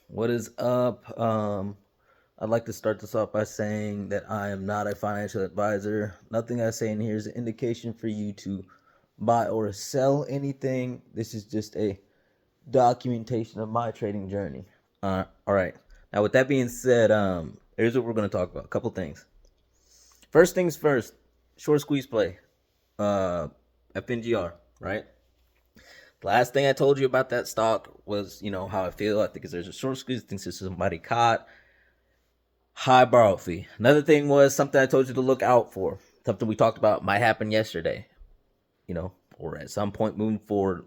What is up? I'd like to start this off by saying that I am not a financial advisor. Nothing I say in here is an indication for you to buy or sell anything. This is just a documentation of my trading journey. All right. Now, with that being said, here's what we're going to talk about. A couple things. First things first. Short squeeze play. Uh, Fngr, right? The last thing I told you about that stock was, how I feel. I think there's a short squeeze. I think there's somebody caught. High borrow fee. Another thing was something I told you to look out for. Something we talked about might happen yesterday, or at some point moving forward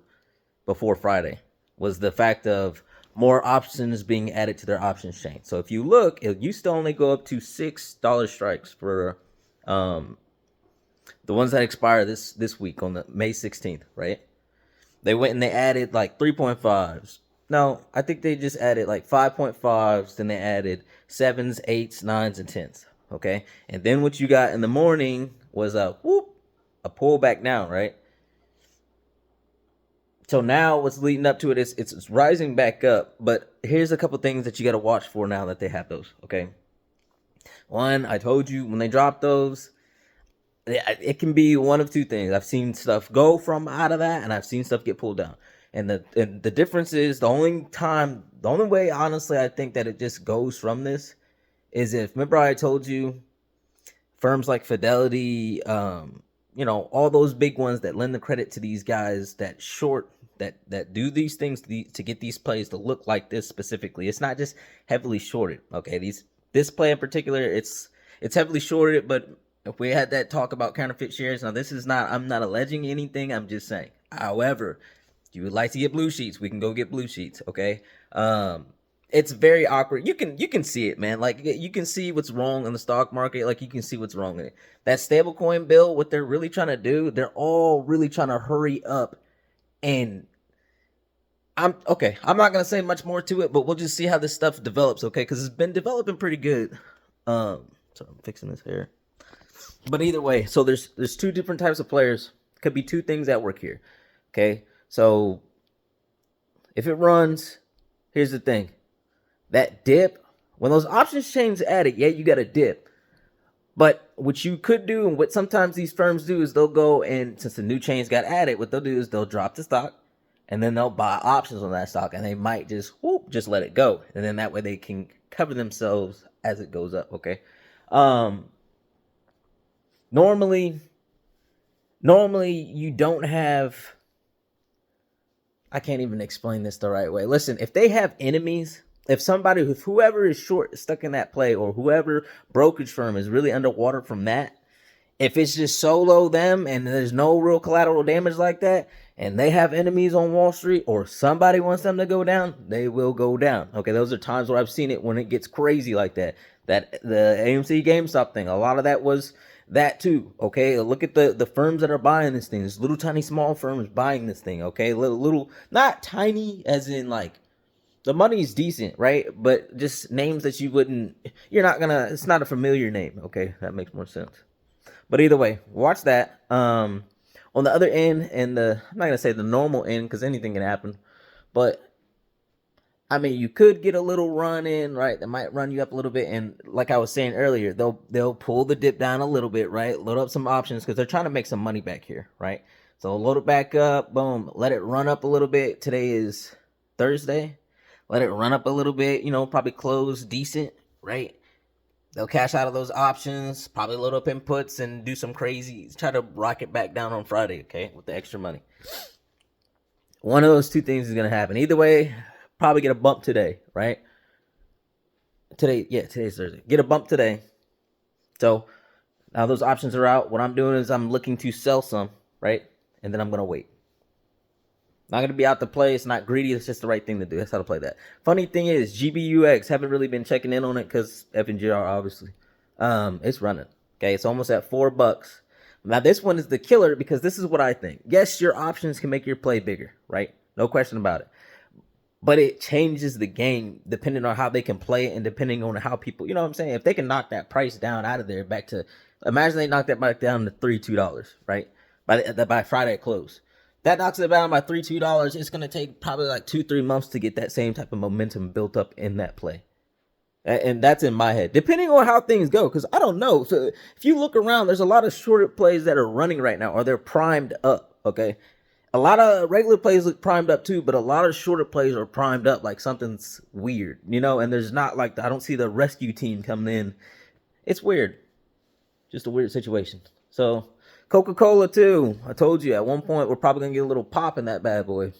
before Friday, was the fact of more options being added to their options chain. So if you look, it used to only go up to $6 strikes for the ones that expire this week on the May 16th, right? They went and they added like 3.5s. No, I think they just added like 5.5s. Then they added 7s, 8s, 9s, and 10s. Okay. And then what you got in the morning was a pullback down, right? So now what's leading up to it is it's rising back up. But here's a couple things that you got to watch for now that they have those. Okay. One, I told you when they drop those, it can be one of two things. I've seen stuff go from out of that, and I've seen stuff get pulled down. And the difference is the only way, honestly, I think that it just goes from this is if, remember I told you firms like Fidelity, all those big ones that lend the credit to these guys that short, that do these things to get these plays to look like this specifically. It's not just heavily shorted. Okay, this play in particular, it's heavily shorted, but if we had that talk about counterfeit shares, now this is not, I'm not alleging anything, I'm just saying. However, if you would like to get blue sheets, we can go get blue sheets, okay? It's very awkward. You can see it, man. Like, you can see what's wrong in the stock market. Like, you can see what's wrong in it. That stablecoin bill, what they're really trying to do, they're all really trying to hurry up. And I'm not gonna say much more to it, but we'll just see how this stuff develops, okay? Because it's been developing pretty good. So I'm fixing this hair. But either way, so there's two different types of players. Could be two things at work here. Okay, so if it runs, here's the thing: that dip, when those options chains added, yeah, you got a dip. But what you could do, and what sometimes these firms do, is they'll go and, since the new chains got added, what they'll do is they'll drop the stock, and then they'll buy options on that stock, and they might just let it go, and then that way they can cover themselves as it goes up. Okay. Normally you don't have, I can't even explain this the right way. Listen, if they have enemies, if whoever is short stuck in that play, or whoever brokerage firm is really underwater from that, if it's just solo them and there's no real collateral damage like that, and they have enemies on Wall Street, or somebody wants them to go down, they will go down. Okay, those are times where I've seen it when it gets crazy like that. That the AMC GameStop thing, a lot of that was that too. Okay, look at the firms that are buying this thing. There's little tiny small firms buying this thing. Okay, little not tiny as in like the money is decent, right? But just names that it's not a familiar name. Okay, that makes more sense. But either way, watch that. On the other end, and I'm not gonna say the normal end because anything can happen, but I mean, you could get a little run in, right? That might run you up a little bit, and like I was saying earlier, they'll pull the dip down a little bit, right? Load up some options because they're trying to make some money back here, right? So load it back up, boom, let it run up a little bit. Today is Thursday. Let it run up a little bit, probably close decent, right? They'll cash out of those options, probably load up inputs and do some crazy, try to rock it back down on Friday, okay, with the extra money. One of those two things is going to happen. Either way, probably get a bump today, right? Today's Thursday. Get a bump today. So now those options are out. What I'm doing is I'm looking to sell some, right? And then I'm going to wait. Not going to be out to play. It's not greedy. It's just the right thing to do. That's how to play that. Funny thing is, GBUX, haven't really been checking in on it because Fngr, obviously. It's running. Okay, it's almost at $4. Now, this one is the killer because this is what I think. Yes, your options can make your play bigger, right? No question about it. But it changes the game depending on how they can play it and depending on how people, you know what I'm saying? If they can knock that price down out of there back to, imagine they knock that back down to $2, right? By Friday at close. That knocks it down by $2. It's gonna take probably like 2-3 months to get that same type of momentum built up in that play. And that's in my head, depending on how things go, because I don't know. So if you look around, there's a lot of shorter plays that are running right now, or they're primed up. Okay, a lot of regular plays look primed up too, but a lot of shorter plays are primed up like something's weird, you know. And there's not like I don't see the rescue team coming in. It's weird, just a weird situation. So Coca-Cola too. I told you at one point we're probably gonna get a little pop in that bad boy.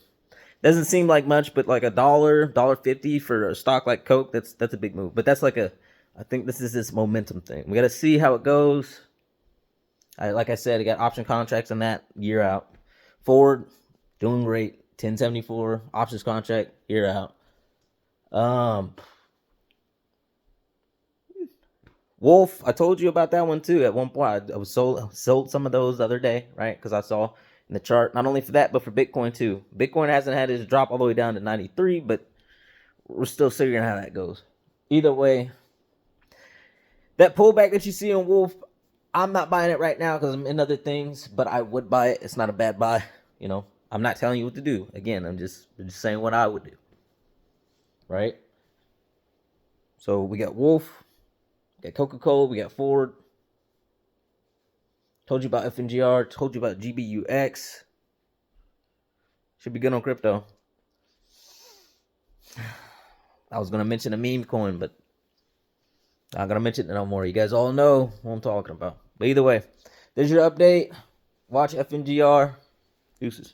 Doesn't seem like much, but like $1.50 for a stock like Coke, that's a big move. But that's like I think this is this momentum thing. We got to see how it goes. Like I said, I got option contracts on that year out. Ford doing great, 1074 options contract year out. Wulf, I told you about that one too. At one point, I was sold some of those the other day, right? Because I saw in the chart, not only for that, but for Bitcoin too. Bitcoin hasn't had its drop all the way down to 93, but we're still figuring how that goes. Either way, that pullback that you see on Wulf, I'm not buying it right now because I'm in other things, but I would buy it. It's not a bad buy. You know, I'm not telling you what to do. Again, I'm just saying what I would do. Right? So we got Wulf, we got Coca-Cola, we got Ford. Told you about Fngr, told you about GBUX. Should be good on crypto. I was going to mention a meme coin, but I'm not going to mention it no more. You guys all know what I'm talking about. But either way, there's your update. Watch Fngr. Deuces.